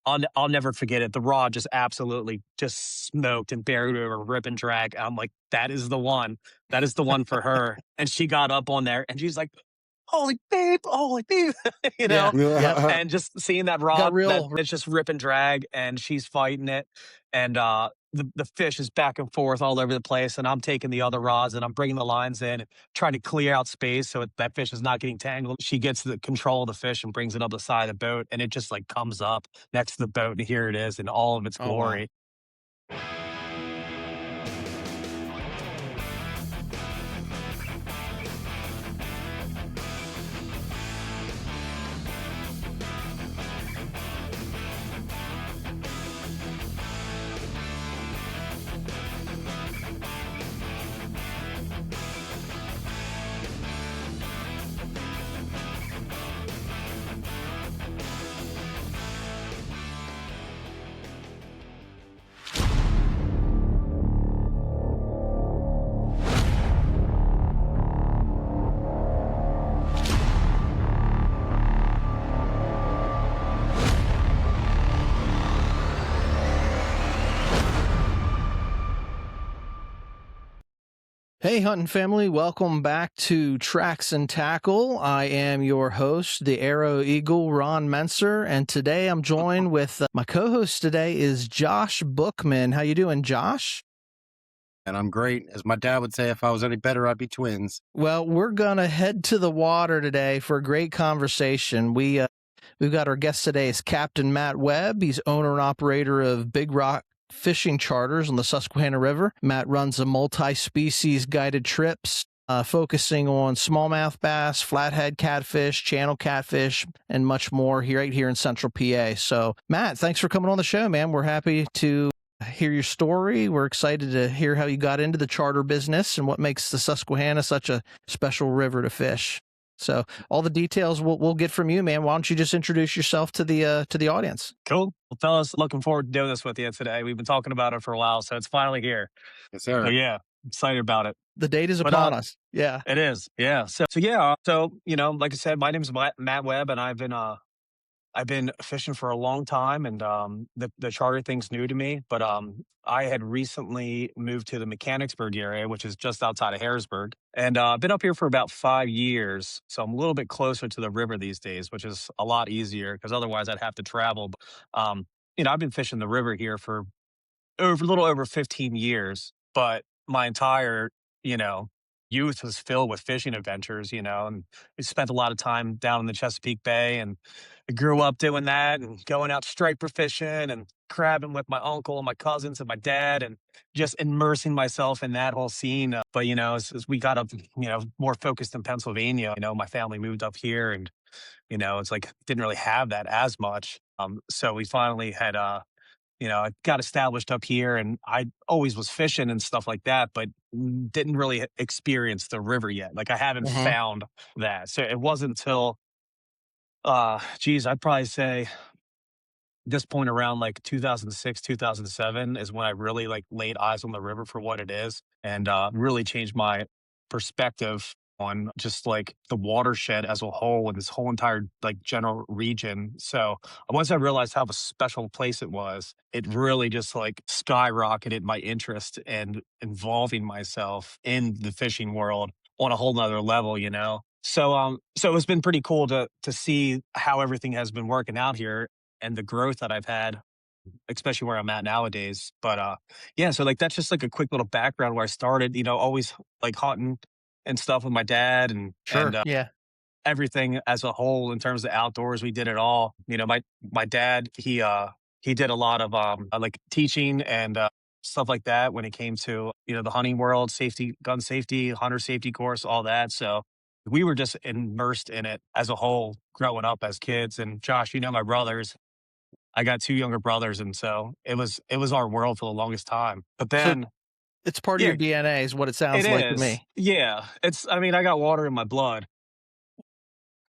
I'll never forget it. The rod just absolutely just smoked and buried her rip and drag. I'm like, that is the one. That is the one for her. And she got up on there and she's like, holy babe, you know, Yeah. Yep. and just seeing that Got rod that real. it's just rip and drag and she's fighting it. And the fish is back and forth all over the place. And I'm taking the other rods and I'm bringing the lines in and trying to clear out space so that fish is not getting tangled. She gets the control of the fish and brings it up the side of the boat. And it just like comes up next to the boat. And here it is in all of its Oh, wow. glory. Hey, hunting family, welcome back to Tracks and Tackle. I am your host, the Arrow Eagle, Ron Mentzer, and today I'm joined with my co-host today is Josh Buchman. How you doing, Josh? And I'm great. As my dad would say, if I was any better, I'd be twins. Well, we're going to head to the water today for a great conversation. We've got our guest today is Captain Matt Webb. He's owner and operator of Big Rock fishing charters on the Susquehanna River. Matt runs a multi-species guided trips focusing on smallmouth bass, flathead catfish, channel catfish, and much more right here in Central PA. So, Matt, thanks for coming on the show, man. We're happy to hear your story. We're excited to hear how you got into the charter business and what makes the Susquehanna such a special river to fish. So all the details we'll get from you, man. Why don't you just introduce yourself to the audience? Cool. Well, fellas, looking forward to doing this with you today. We've been talking about it for a while, so it's finally here. Yes, sir. So yeah, excited about it. The date is upon us. Yeah, it is. Yeah. So you know, like I said, my name is Matt Webb, and I've been fishing for a long time, and the charter thing's new to me. But I had recently moved to the Mechanicsburg area, which is just outside of Harrisburg, and I've been up here for about 5 years. So I'm a little bit closer to the river these days, which is a lot easier because otherwise I'd have to travel. You know, I've been fishing the river here for a little over 15 years, but my entire, you know, youth was filled with fishing adventures, you know, and we spent a lot of time down in the Chesapeake Bay, and I grew up doing that and going out striper fishing and crabbing with my uncle and my cousins and my dad and just immersing myself in that whole scene. But, you know, as we got up, you know, more focused in Pennsylvania, you know, my family moved up here and, you know, it's like didn't really have that as much. So we finally had, you know, I got established up here and I always was fishing and stuff like that, but didn't really experience the river yet. Like I haven't found that. So it wasn't until, I'd probably say this point around like 2006, 2007 is when I really like laid eyes on the river for what it is and really changed my perspective on just like the watershed as a whole and this whole entire like general region. So once I realized how special place it was, it really just like skyrocketed my interest and involving myself in the fishing world on a whole nother level, you know? So it's been pretty cool to see how everything has been working out here and the growth that I've had, especially where I'm at nowadays. But yeah, so like that's just like a quick little background where I started, you know, always like hunting and stuff with my dad and yeah, everything as a whole in terms of outdoors. We did it all. You know, my dad, he did a lot of like teaching and stuff like that when it came to, you know, the hunting world, safety, gun safety, hunter safety course, all that. So we were just immersed in it as a whole growing up as kids. And Josh, you know, my brothers, I got 2 younger brothers, and so it was our world for the longest time. But then it's part of your DNA is what it sounds like to me. Yeah, I mean, I got water in my blood.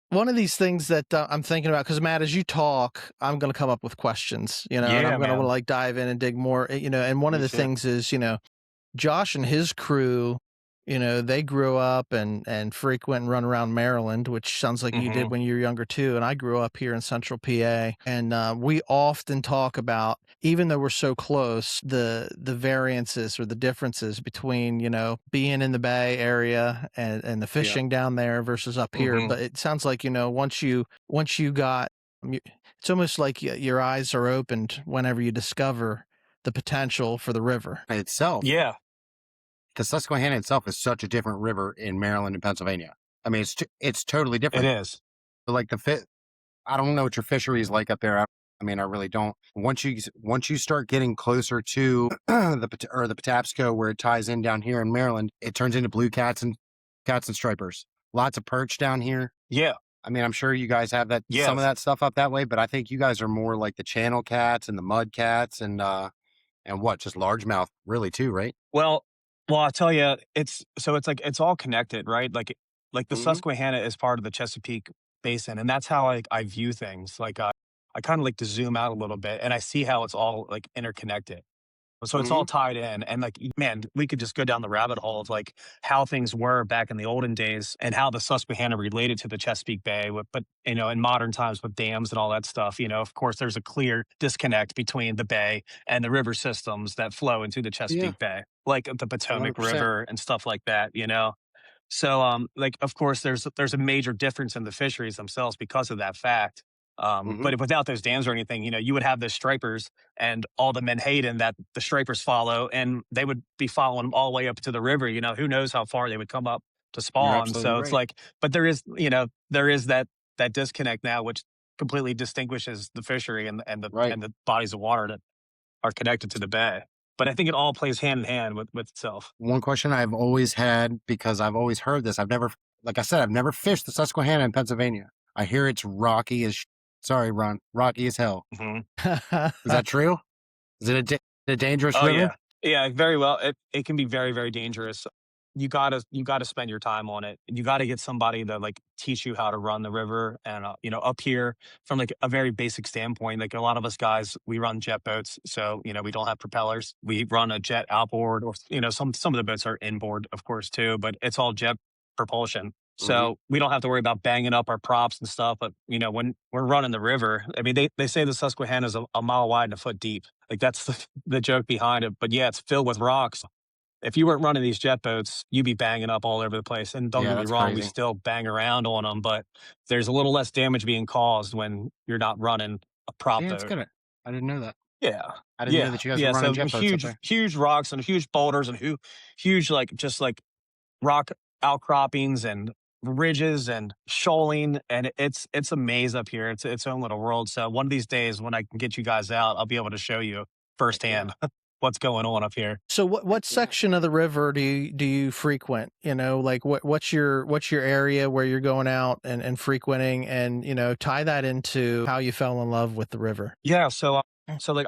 One of these things that I'm thinking about, because Matt, as you talk, I'm going to come up with questions, you know, and I'm going to like dive in and dig more, you know, and one of the things is, you know, Josh and his crew they grew up and frequent and run around Maryland, which sounds like you did Hmm. when you were younger too. And I grew up here in Central PA, and we often talk about, even though we're so close, the variances or the differences between being in the Bay Area and the Yeah. fishing down there versus up here. Hmm. But it sounds like once you got, it's almost like your eyes are opened whenever you discover the potential for the river. Itself, Yeah, the Susquehanna itself is such a different river in Maryland and Pennsylvania. I mean, it's totally it different. is. But like I don't know what your fishery is like up there. I mean, I really don't. Once you start getting closer to the Patapsco, where it ties in down here in Maryland, it turns into blue cats and stripers. Lots of perch down here. Yeah, I mean, I'm sure you guys have some of yes. that stuff up that way, but I think you guys are more like the channel cats and the mud cats and what, just largemouth really too, right? Well, I'll tell you, it's like it's all connected, right? Like the Mm-hmm. Susquehanna is part of the Chesapeake Basin, and that's how I view things. Like I kind of like to zoom out a little bit, and I see how it's all like interconnected. So it's Mm-hmm. all tied in. And like, man, we could just go down the rabbit hole of like how things were back in the olden days and how the Susquehanna related to the Chesapeake Bay. But, in modern times with dams and all that stuff, of course, there's a clear disconnect between the bay and the river systems that flow into the Yeah, Chesapeake Bay, like the Potomac 100%. River and stuff like that. So, like, of course, there's a major difference in the fisheries themselves because of that fact. Mm-hmm. But if without those dams or anything, you would have the stripers and all the menhaden that the stripers follow, and they would be following them all the way up to the river. Who knows how far they would come up to You're spawn. absolutely So it's right. like, but there is that disconnect now, which completely distinguishes the fishery and the Right. and the bodies of water that are connected to the bay. But I think it all plays hand in hand with itself. One question I've always had, because I've always heard this, like I said, I've never fished the Susquehanna in Pennsylvania. I hear it's rocky as, sorry, Ron, rocky as hell. Mhm. Is that true? Is it a dangerous Oh river? yeah. Yeah, very well. It can be very, very dangerous. You gotta spend your time on it. You gotta get somebody to like teach you how to run the river. And up here from like a very basic standpoint, like a lot of us guys, we run jet boats. So, we don't have propellers. We run a jet outboard or some of the boats are inboard, of course, too, but it's all jet propulsion. Mm-hmm. So we don't have to worry about banging up our props and stuff. But when we're running the river, I mean they say the Susquehanna is a mile wide and a foot deep. Like that's the joke behind it. But yeah, it's filled with rocks. If you weren't running these jet boats, you'd be banging up all over the place. And don't Yeah, get me that's wrong, we crazy. still bang around on them, but there's a little less damage being caused when you're not running a See, prop it's boat. good. I didn't know that. Yeah. I didn't know Yeah. that you guys were Yeah. running So jet boats up huge, there. huge rocks and huge boulders and huge, like just like rock outcroppings and ridges and shoaling, and it's a maze up here. It's its own little world. So one of these days when I can get you guys out, I'll be able to show you Heck yeah. firsthand what's going on up here. So what Heck what yeah. section of the river do you frequent? Like what's your area where you're going out and frequenting, and tie that into how you fell in love with the river. Yeah. So like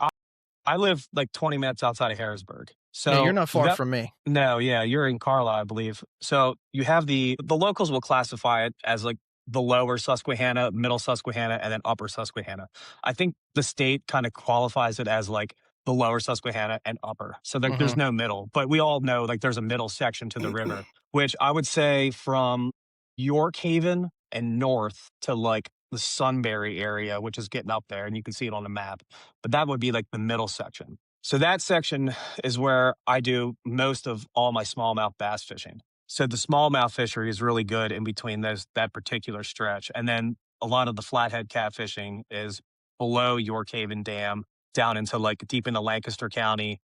I live like 20 minutes outside of Harrisburg. Yeah, you're So not you far got from me. no, yeah, you're in Carlisle, I believe. So you have the locals will classify it as like the lower Susquehanna, middle Susquehanna, and then upper Susquehanna. I think the state kind of qualifies it as like the lower Susquehanna and upper. So there's Hmm. no middle, but we all know like there's a middle section to the river, which I would say from York Haven and north to like the Sunbury area, which is getting up there, and you can see it on the map. But that would be like the middle section. So that section is where I do most of all my smallmouth bass fishing. So the smallmouth fishery is really good in between that particular stretch. And then a lot of the flathead catfishing is below York Haven Dam down into like deep into Lancaster County.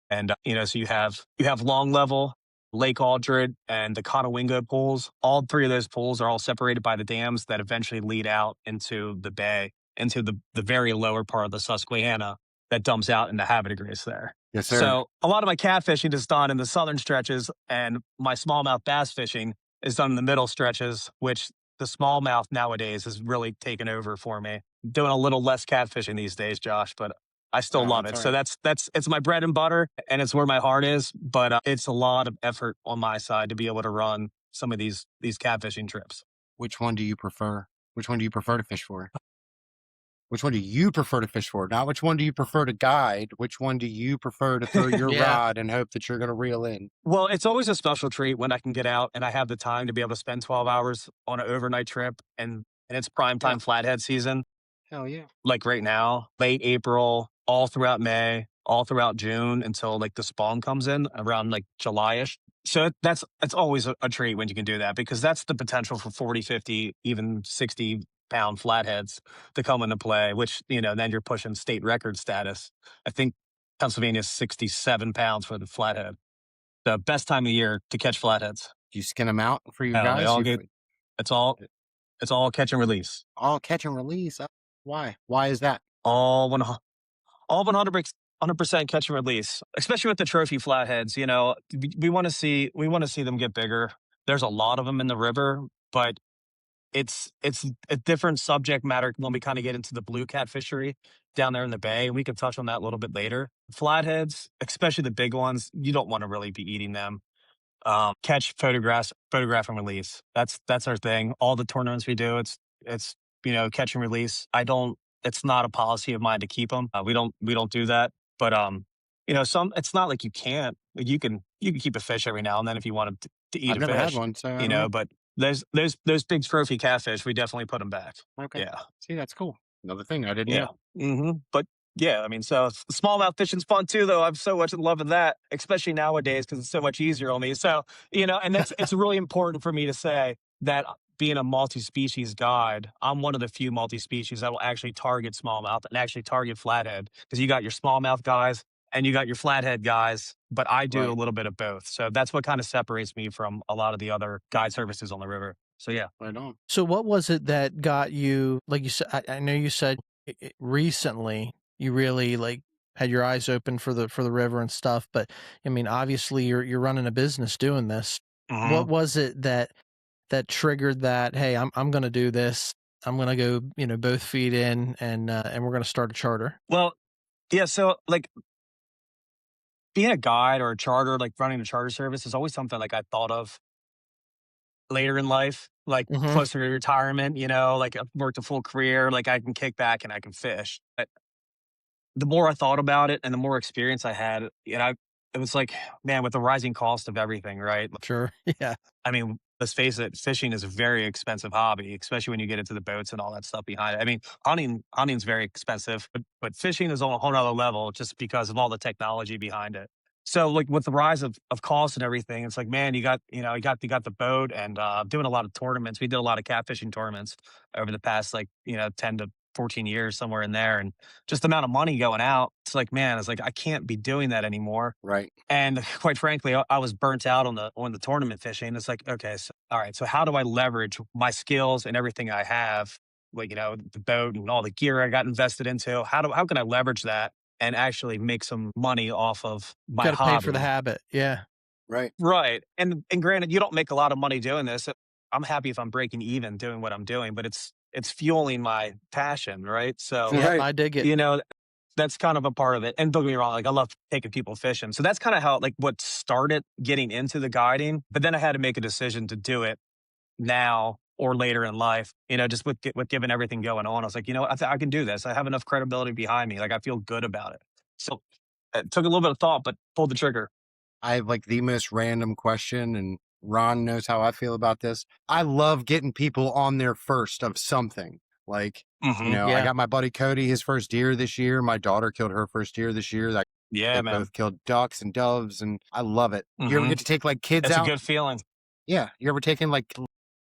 And so you have Long Level, Lake Aldred, and the Conowingo pools. All three of those pools are all separated by the dams that eventually lead out into the bay, into the very lower part of the Susquehanna that dumps out into Habitegris there. Yes, sir. So a lot of my catfishing is done in the southern stretches, and my smallmouth bass fishing is done in the middle stretches, which the smallmouth nowadays has really taken over for me. Doing a little less catfishing these days, Josh, but I still Oh, love that's it. all So right. that's it's my bread and butter, and it's where my heart is. But it's a lot of effort on my side to be able to run some of these catfishing trips. Which one do you prefer? Which one do you prefer to fish for? Which one do you prefer to fish for? Not which one do you prefer to guide? Which one do you prefer to throw your Yeah. rod and hope that you're going to reel in? Well, it's always a special treat when I can get out and I have the time to be able to spend 12 hours on an overnight trip, and it's prime Yeah. time flathead season. Hell yeah. Like right now, late April, all throughout May, all throughout June until like the spawn comes in around like July-ish. So it's always a treat when you can do that, because that's the potential for 40, 50, even 60-pound flatheads to come into play, which, then you're pushing state record status. I think Pennsylvania's 67 pounds for the flathead. The best time of year to catch flatheads. You skin them out for your Hell, they guys? all get, it's all, it's all catch and release. All catch and release. Why? Why is that? All 100, all 100% catch and release, especially with the trophy flatheads. We want to see them get bigger. There's a lot of them in the river, but it's a different subject matter when we kind of get into the blue cat fishery down there in the bay. And we can touch on that a little bit later. Flatheads, especially the big ones, you don't want to really be eating them. Catch, photograph and release. That's our thing. All the tournaments we do, it's catch and release. It's not a policy of mine to keep them. We don't do that. But it's not like you can't. Like you can keep a fish every now and then if you want to eat I've a never had fish. one, so I don't know. But those big trophy catfish, we definitely put them back. Okay. Yeah. See, that's cool. Another thing I didn't Yeah. know. But yeah, I mean, so smallmouth fishing's fun too, though. I'm so much in love with that, especially nowadays because it's so much easier on me. So, and it's really important for me to say that being a multi-species guide, I'm one of the few multi-species that will actually target smallmouth and actually target flathead, because you got your smallmouth guys and you got your flathead guys, but I do a Right. little bit of both. So that's what kind of separates me from a lot of the other guide services on the river. So yeah. Right on. So what was it that got you, like you said, I know you said recently you really like had your eyes open for the river and stuff, but I mean, obviously you're running a business doing this. What Mhm. was it that triggered that, hey, I'm going to do this. I'm going to go, both feet in and we're going to start a charter. Well, yeah. So like being a guide or a charter, like running a charter service, is always something like I thought of later in life, like Mhm. closer to retirement, like I've worked a full career, like I can kick back and I can fish. But the more I thought about it and the more experience I had, it was like, man, with the rising cost of everything, right? Sure. Yeah. I mean, let's face it, fishing is a very expensive hobby, especially when you get into the boats and all that stuff behind it. I mean, hunting's very expensive, but fishing is on a whole nother level just because of all the technology behind it. So like with the rise of cost and everything, it's like, man, you got the boat and doing a lot of tournaments. We did a lot of catfishing tournaments over the past 10 to 14 years, somewhere in there. And just the amount of money going out, it's like, man, it's like I can't be doing that anymore. Right. And quite frankly, I was burnt out on the tournament fishing. It's like, okay, so all right, so how do I leverage my skills and everything I have, like the boat and all the gear I got invested into? How can I leverage that and actually make some money off of my Got to pay for the hobby? habit. Yeah. Right. Right. And granted, you don't make a lot of money doing this. I'm happy if I'm breaking even doing what I'm doing, but it's fueling my passion, right? So, Yep, Right. I dig it. you know, that's kind of a part of it. And don't get me wrong, like I love taking people fishing. So that's kind of how what started getting into the guiding. But then I had to make a decision to do it now or later in life, just with given everything going on. I was like, I can do this. I have enough credibility behind me. Like I feel good about it. So it took a little bit of thought, but pulled the trigger. I have like the most random question, and Ron knows how I feel about this. I love getting people on their first of something. Like, I Yeah. got my buddy Cody, his first deer this year. My daughter killed her first deer this year. Yeah, They man. both killed ducks and doves, and I love it. You ever Mhm. get to take like kids It's a out? good feeling. Yeah. You ever taken like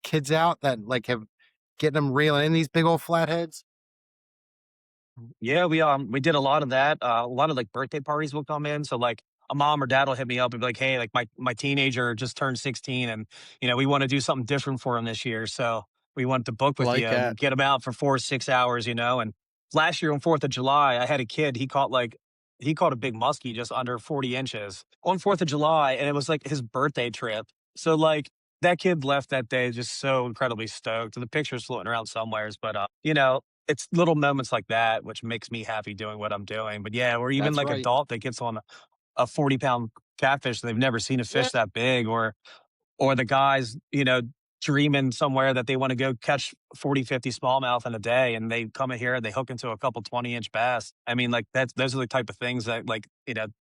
kids out that like have getting them reeling in these big old flatheads? Yeah, we did a lot of that. A lot of birthday parties will come in. So like a mom or dad will hit me up and be like, "Hey, like my teenager just turned 16, and we want to do something different for him this year. So we want to book with Like you that. and get him out for 4 or 6 hours." And last year on 4th of July, I had a kid. He caught a big muskie just under 40 inches on 4th of July, and it was like his birthday trip. So that kid left that day just so incredibly stoked. The picture's floating around somewheres, but it's little moments like that which makes me happy doing what I'm doing. But yeah, or even That's like right. adult that gets on a 40-pound catfish, they've never seen a Yeah. fish that big, or the guys, dreaming somewhere that they want to go catch 40, 50 smallmouth in a day, and they come in here and they hook into a couple 20-inch bass. I mean, like those are the type of things that, like,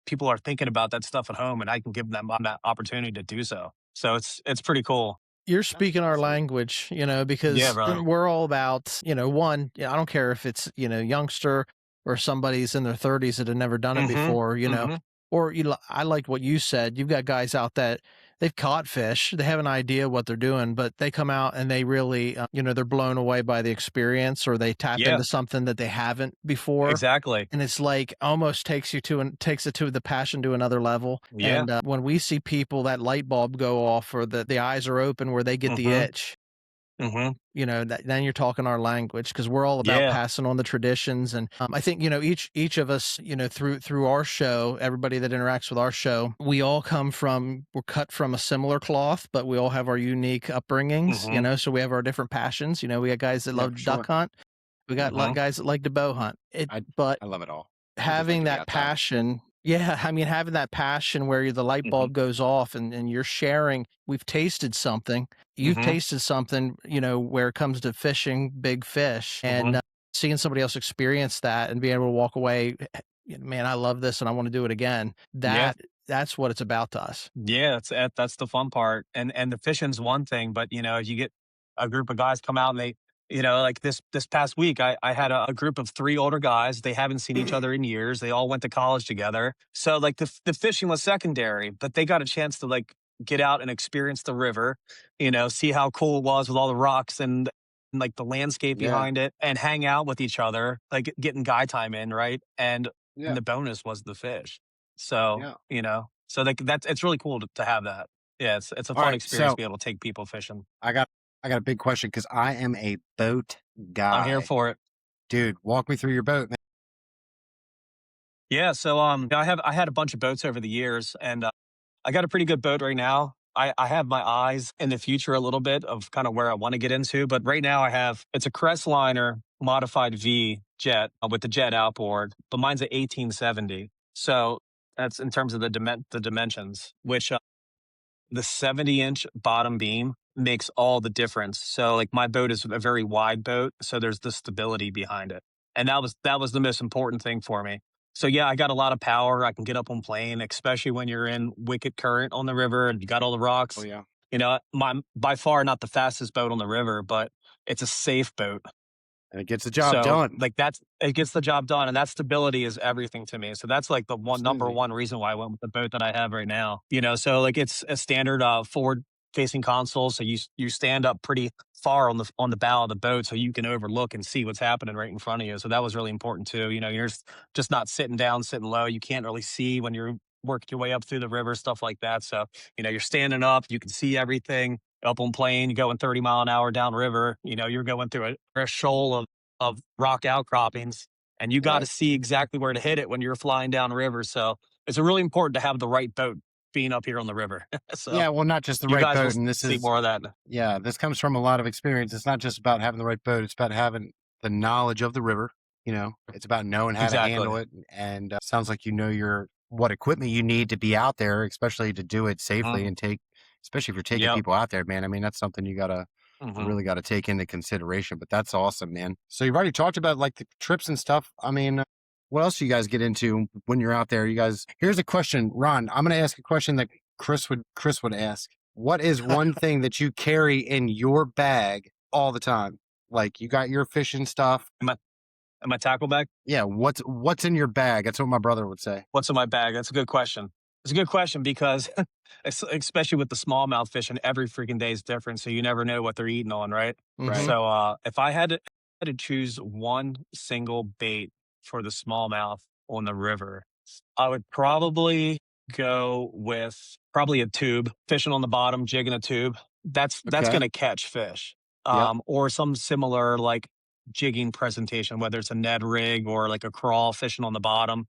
people are thinking about that stuff at home, and I can give them that opportunity to do so. So it's pretty cool. You're That's speaking our awesome. language, Yeah, because brother. we're all about, one, I don't care if it's, youngster or somebody's in their 30s that had never done it Mm-hmm. before, Mm-hmm. or I like what you said. You've got guys out that they've caught fish, they have an idea what they're doing, but they come out and they really, they're blown away by the experience, or they tap Yeah, into something that they haven't before. exactly. And it's like almost takes it to the passion to another level. Yeah. And when we see people, that light bulb go off, or the eyes are open where they get the Mm-hmm. itch, Mm-hmm. then you're talking our language, because we're all about Yeah. passing on the traditions. And I think, each of us, through our show, everybody that interacts with our show, we're cut from a similar cloth, but we all have our unique upbringings, Mm-hmm. so we have our different passions. We got guys that Yeah, love for to duck sure. hunt. We got Mm-hmm. guys that like to bow hunt. I But I love it all. I just like having to be that outside. passion, yeah, I mean, having that passion where the light Mm-hmm. bulb goes off, and you're sharing, you've tasted something, Mm-hmm. where it comes to fishing big fish, and Mm-hmm. seeing somebody else experience that and being able to walk away, man, I love this and I want to do it again. Yeah. That's what it's about to us. Yeah, that's the fun part, and the fishing's one thing, but you get a group of guys come out and they, like this past week, I had a group of three older guys. They haven't seen each other in years. They all went to college together, so like the fishing was secondary, but they got a chance to like get out and experience the river, see how cool it was with all the rocks and like the landscape Yeah, behind it, and hang out with each other, like getting guy time in, right? And yeah, the bonus was the fish. So, yeah. so like it's really cool to have that. Yeah, it's a All fun right, experience to so be able to take people fishing. I got I got a big question because I am a boat I'm here guy. for it. Dude, walk me through your boat, man. Yeah, so I had a bunch of boats over the years, and I got a pretty good boat right now. I have my eyes in the future a little bit of kind of where I want to get into, but right now it's a Crestliner modified V jet with the jet outboard, but mine's an 1870. So that's in terms of the dimensions, which the 70-inch bottom beam makes all the difference. So like my boat is a very wide boat, so there's the stability behind it. And that was the most important thing for me. So yeah, I got a lot of power. I can get up on plane, especially when you're in wicked current on the river and you got all the Oh rocks. yeah, My by far not the fastest boat on the river, but it's a safe boat. and it gets the job So, done. like, it gets the job done, and that stability is everything to me. So that's like the number Absolutely. one reason why I went with the boat that I have right now. So like it's a standard forward facing console, so you stand up pretty far on the bow of the boat, so you can overlook and see what's happening right in front of you. So that was really important too. You're just not sitting down, sitting low. You can't really see when you're working your way up through the river, stuff like that. So you're standing up, you can see everything. Up on plane, you're going 30 mile an hour downriver. You're going through a shoal of rock outcroppings, and you got to Right. see exactly where to hit it when you're flying down river. So it's really important to have the right boat being up here on the river. So Yeah, well, not just the you right guys will boat, and this see is more of that. yeah, this comes from a lot of experience. It's not just about having the right boat; it's about having the knowledge of the river. It's about knowing how to Exactly. handle it, and sounds like you know your what equipment you need to be out there, especially to do it safely Mhm. and especially if you're taking Yep. people out there, man. I mean, that's something you Hmm. really got to take into consideration. But that's awesome, man. So you've already talked about like the trips and stuff. I mean, what else do you guys get into when you're out there? You guys, here's a question, Ron. I'm going to ask a question that Chris would ask. What is one thing that you carry in your bag all the time? Like you got your fishing stuff. My tackle bag. Yeah, what's in your bag? That's what my brother would say. What's in my bag? That's a good question. It's a good question because, especially with the smallmouth fishing, every freaking day is different. So you never know what they're eating on, right? Right. Hmm. So if I had to choose one single bait for the smallmouth on the river, I would probably go with probably a tube, fishing on the bottom, jigging a tube. That's Okay. going to catch fish, Yep. or some similar like jigging presentation, whether it's a Ned rig or like a crawl fishing on the bottom.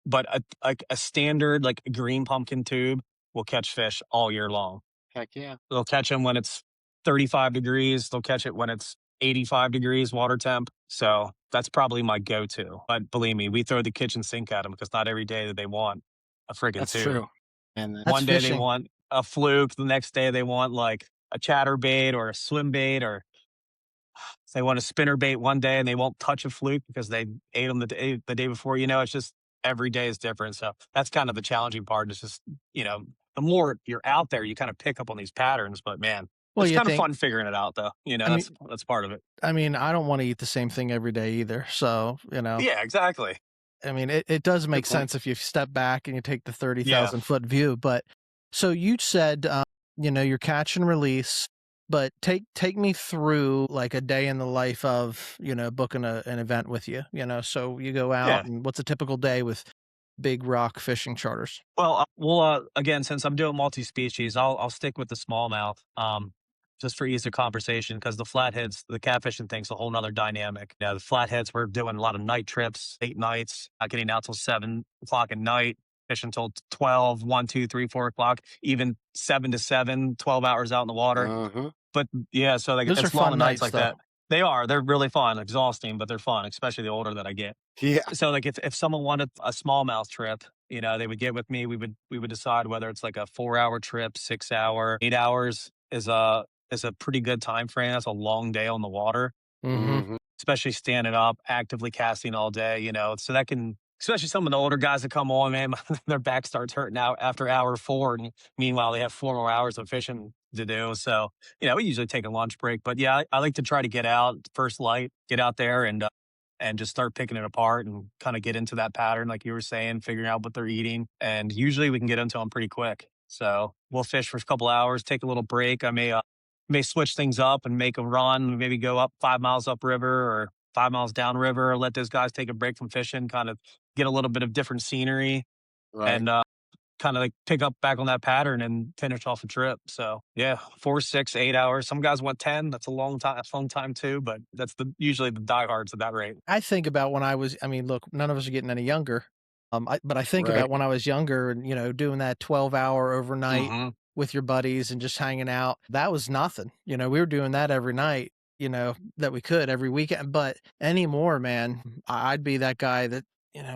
But a standard like green pumpkin tube will catch fish all year long. Heck yeah. They'll catch them when it's 35 degrees. They'll catch it when it's 85 degrees water temp. So that's probably my go-to. But believe me, we throw the kitchen sink at them because not every day that they want a friggin' That's tube. true. And That's One day they fishing. want a fluke. The next day they want like a chatterbait or a swim bait, or they want a spinner bait one day and they won't touch a fluke because they ate them the day before. It's just every day is different. So that's kind of the challenging part. It's just, the more you're out there, you kind of pick up on these patterns. But man, Well, it's you kind of think, fun figuring it out, though. I mean, That's part of it. I don't want to eat the same thing every day either. So, Yeah, exactly. it does Good make point. sense if you step back and you take the Yeah, 30,000-foot view. But so you said, you're catch and release, but take me through like a day in the life of, booking an event with you, so you go out, yeah. and what's a typical day with big rock fishing charters? Well, again, since I'm doing multi-species, I'll stick with the smallmouth, just for ease of conversation, because the flatheads, the catfishing thing's a whole nother dynamic. Yeah, the flatheads, we're doing a lot of night trips, 8 nights, not getting out till 7 o'clock at night, fishing till 12, 1, 2, 3, 4 o'clock, even 7 to 7, 12 hours out in the water. Uh-huh. But yeah, so like Those are it's long fun nights nights like though. that. They are. They're really fun, exhausting, but they're fun, especially the older that I get. Yeah. So like if someone wanted a smallmouth trip, they would get with me. We would decide whether it's like a 4 hour trip, 6 hour, 8 hours is a pretty good time frame. That's a long day on the water, Mm-hmm. Mm-hmm. especially standing up, actively casting all day, So that can, especially some of the older guys that come on, man, their back starts hurting out after hour 4. And meanwhile, they have 4 more hours of fishing to do. So, we usually take a lunch break. But yeah, I like to try to get out first light, get out there and just start picking it apart and kind of get into that pattern, like you were saying, figuring out what they're eating. And usually we can get into them pretty quick. So we'll fish for a couple hours, take a little break. I may switch things up and make a run, maybe go up 5 miles upriver or 5 miles downriver, let those guys take a break from fishing, kind of get a little bit of different scenery Right. and kind of like pick up back on that pattern and finish off a trip. So yeah, 4, 6, 8 hours. Some guys want 10. That's a long time, too, but that's usually the diehards at that rate. I think about when look, none of us are getting any younger. But I think Right. about when I was younger and, doing that 12-hour overnight Hmm. with your buddies and just hanging out. That was nothing. We were doing that every night, that we could every weekend. But anymore, man, I'd be that guy that,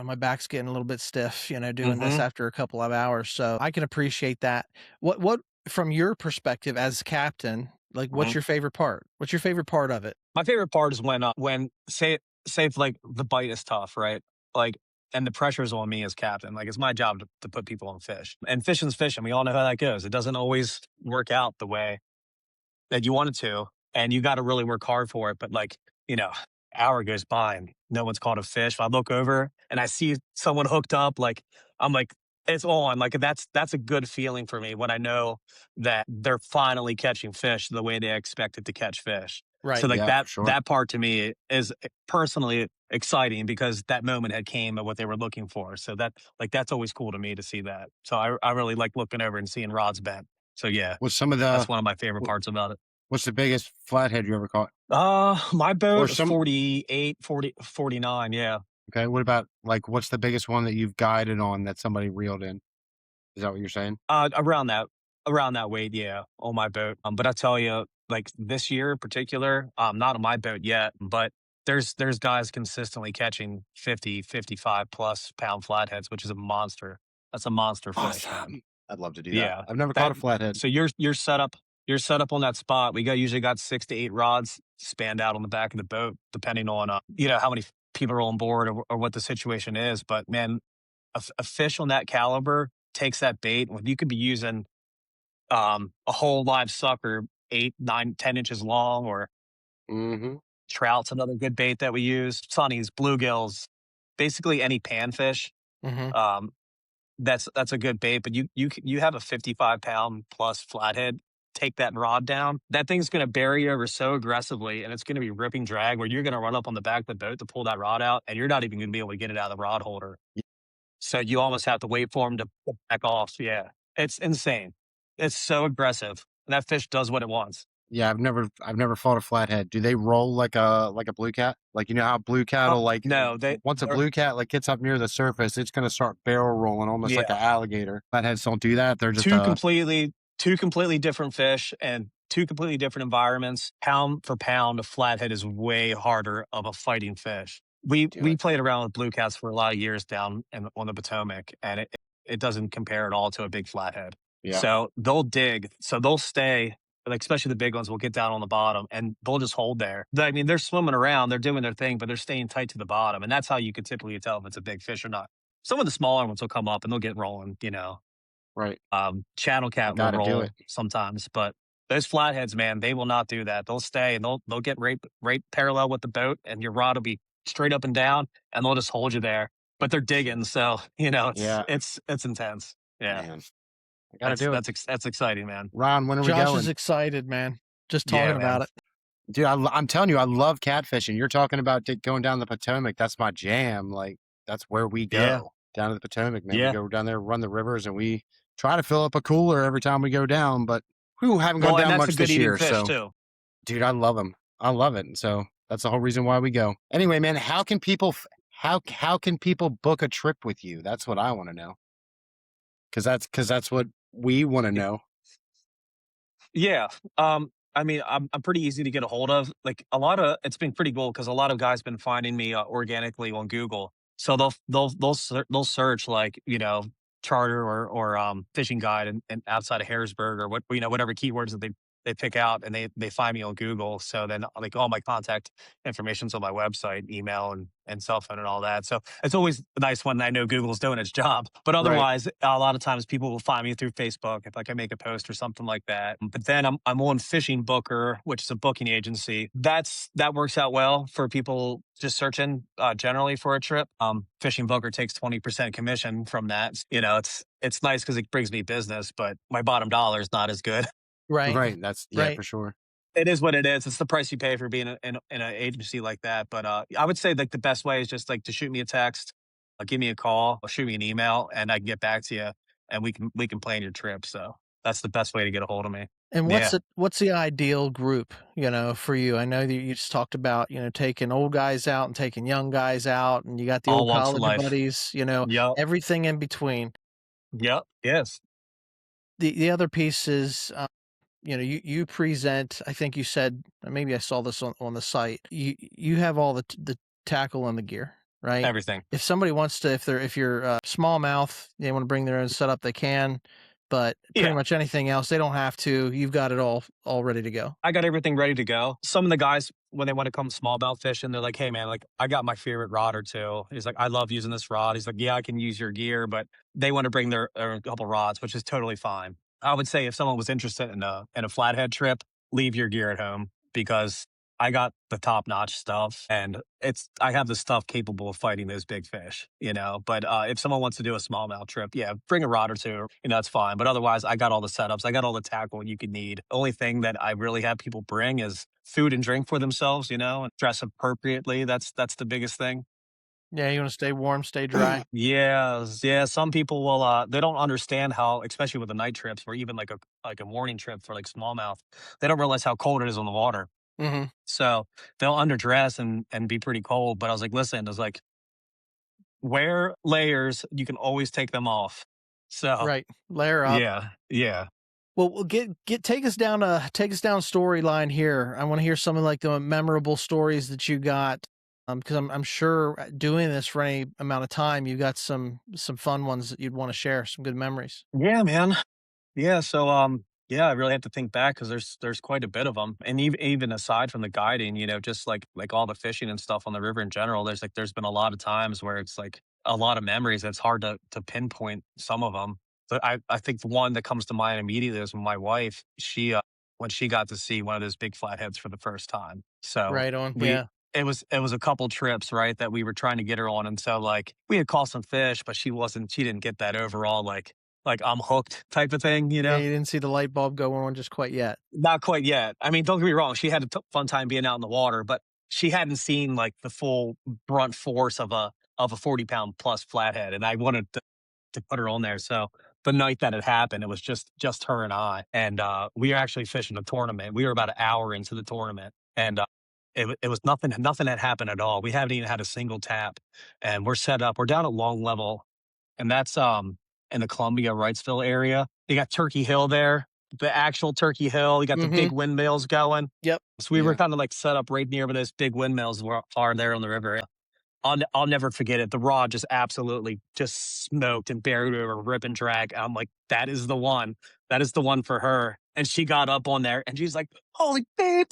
my back's getting a little bit stiff, doing this Hmm. after a couple of hours. So I can appreciate that. What, from your perspective as captain, like, what's Hmm. your favorite part? What's your favorite part of it? My favorite part is when say if like the bite is tough, right? Like, and the pressure's on me as captain. Like, it's my job to put people on fish, and fishing's fishing. We all know how that goes. It doesn't always work out the way that you want it to, and you got to really work hard for it. But like, hour goes by and no one's caught a fish. If I look over and I see someone hooked up, like I'm like, it's on. Like that's a good feeling for me when I know that they're finally catching fish the way they expected to catch fish. So Right. like Yeah, for sure. that part to me is personally exciting because that moment had came at what they were looking for. So that's always cool to me to see that. So I really like looking over and seeing rods bent. So yeah, What's some of that's the one of my favorite wh- parts about it. what's the biggest flathead you ever caught? My Or boat, some 48, 40, 49. Yeah. Okay, what about like what's the biggest one that you've guided on that somebody reeled in? Is that what you're saying? Around that weight. Yeah. On my boat. But I tell you, like this year in particular, not on my boat yet, but there's guys consistently catching 50, 55 plus pound flatheads, which is a monster. That's a monster fish, man. Awesome. I'd love to do that. Yeah. I've never caught That, a flathead. so you're set up on that spot. Usually got 6 to 8 rods spanned out on the back of the boat, depending on, how many people are on board or what the situation is. But man, a fish on that caliber takes that bait when you could be using a whole live sucker, 8, 9, 10 inches long, or Mm-hmm. trout's another good bait that we use. Sunnies, bluegills, basically any panfish. Mm-hmm. Um, that's a good bait. But you have a 55-pound plus flathead. Take that rod down. That thing's going to bury you over so aggressively, and it's going to be ripping drag where you're going to run up on the back of the boat to pull that rod out, and you're not even going to be able to get it out of the rod holder. So you almost have to wait for him to back off. Yeah, it's insane. It's so aggressive. And that fish does what it wants. Yeah, I've never fought a flathead. Do they roll like a blue cat? Like you know how blue cat Oh, will like no, once a they're blue cat like gets up near the surface, it's gonna start barrel rolling almost like yeah, an alligator. Flatheads don't do that. They're just two completely different fish and two completely different environments. Pound for pound, a flathead is way harder of a fighting fish. We do we it. played around with blue cats for a lot of years down on the Potomac, and it doesn't compare at all to a big flathead. Yeah. So they'll dig. So they'll stay. like especially the big ones, will get down on the bottom and they'll just hold there. I mean, they're swimming around, they're doing their thing, but they're staying tight to the bottom, and that's how you could typically tell if it's a big fish or not. Some of the smaller ones will come up and they'll get rolling, you know. Right. Channel I cat will got to do roll it. sometimes, but those flatheads, man, they will not do that. They'll stay and they'll get right parallel with the boat, and your rod will be straight up and down, and they'll just hold you there. But they're digging, so you know Yeah, it's intense. Yeah, man. I got to do it. that's exciting, man. Ron, when are we Josh is going? excited, man. Just Yeah, talking man. about it. Dude, I'm telling you, I love catfishing. You're talking about going down the Potomac. That's my jam. Like, that's where we Yeah, go, down to the Potomac, man. We yeah. go down there, run the rivers, and we try to fill up a cooler every time we go down. But we haven't gone Well, and down that's a much good this eating year. fish So, too. dude, I love them. I love it. And so that's the whole reason why we go. Anyway, man, how can people how can people book a trip with you? That's what I want to know. Because that's what we want to know. Yeah. I mean, I'm pretty easy to get a hold of. Like a lot of it's been pretty cool because a lot of guys been finding me organically on Google. So they'll search like charter or fishing guide and outside of Harrisburg or what whatever keywords that they pick out, and they find me on Google. So then like all my contact information's on my website, email and cell phone and all that. So it's always nice when I know Google's doing its job. But Right. otherwise, a lot of times people will find me through Facebook if like I make a post or something like that. But then I'm on Fishing Booker, which is a booking agency. That works out well for people just searching generally for a trip. Fishing Booker takes 20% commission from that. You know, it's nice because it brings me business, but my bottom dollar is not as good. Right. Right. That's Right. for sure. It is what it is. It's the price you pay for being in an agency like that. But I would say like the best way is just like to shoot me a text, give me a call, or shoot me an email, and I can get back to you, and we can plan your trip. So that's the best way to get a hold of me. And Yeah, what's the ideal group, for you? I know that you just talked about, taking old guys out and taking young guys out, and you got the all old walks of college life. buddies, Yep, everything in between. yep, yes, The other piece is, you present, I think you said, maybe I saw this on the site. You have all the tackle and the gear, right? everything. If somebody wants to, if you're smallmouth, they want to bring their own setup, they can. But pretty Yeah. much anything else, they don't have to. You've got it all ready to go. I got everything ready to go. Some of the guys, when they want to come smallmouth fishing, they're like, "Hey, man, like I got my favorite rod or two." He's like, "I love using this rod." He's like, "Yeah, I can use your gear," but they want to bring their couple rods, which is totally fine. I would say if someone was interested in a flathead trip, leave your gear at home because I got the top notch stuff, and I have the stuff capable of fighting those big fish. But if someone wants to do a smallmouth trip, yeah, bring a rod or two. That's fine. But otherwise, I got all the setups. I got all the tackle you could need. Only thing that I really have people bring is food and drink for themselves. And dress appropriately. That's the biggest thing. Yeah, you want to stay warm, stay dry. Yeah, yeah. Some people will. They don't understand how, especially with the night trips, or even like a morning trip for like smallmouth. They don't realize how cold it is on the water. Hmm. So they'll underdress and be pretty cold. But I was like, listen, I was like, wear layers. You can always take them off. So Right, layer up. yeah, yeah. Well, we'll take us down storyline here. I want to hear some of like the memorable stories that you got, because I'm sure doing this for any amount of time, you got some fun ones that you'd want to share, some good memories. Yeah, man. Yeah, so yeah, I really have to think back because there's quite a bit of them, and even aside from the guiding, just like all the fishing and stuff on the river in general, there's been a lot of times where it's like a lot of memories. It's hard to pinpoint some of them, but I think the one that comes to mind immediately is when my wife when she got to see one of those big flatheads for the first time. So Right on. we Yeah. it was a couple trips, right, that we were trying to get her on, and so like we had caught some fish, but she didn't get that overall like I'm hooked type of thing, Yeah, you didn't see the light bulb go on just quite yet. Not quite yet. I mean, don't get me wrong, she had a fun time being out in the water, but she hadn't seen like the full brunt force of a 40-pound plus flathead, and I wanted to put her on there. So the night that it happened, it was just her and I, and we were actually fishing a tournament. We were about an hour into the tournament, and it was nothing had happened at all. We haven't even had a single tap, and we're set up. We're down at Long Level, and that's in the Columbia Wrightsville area. You got Turkey Hill there, the actual Turkey Hill. You got the Hmm. big windmills going. Yep. So we were Yeah. kind of like set up right near where those big windmills are there on the river. I'll never forget it. The rod just absolutely just smoked and buried over rip and drag. I'm like, that is the one. That is the one for her. And she got up on there and she's like, holy babe,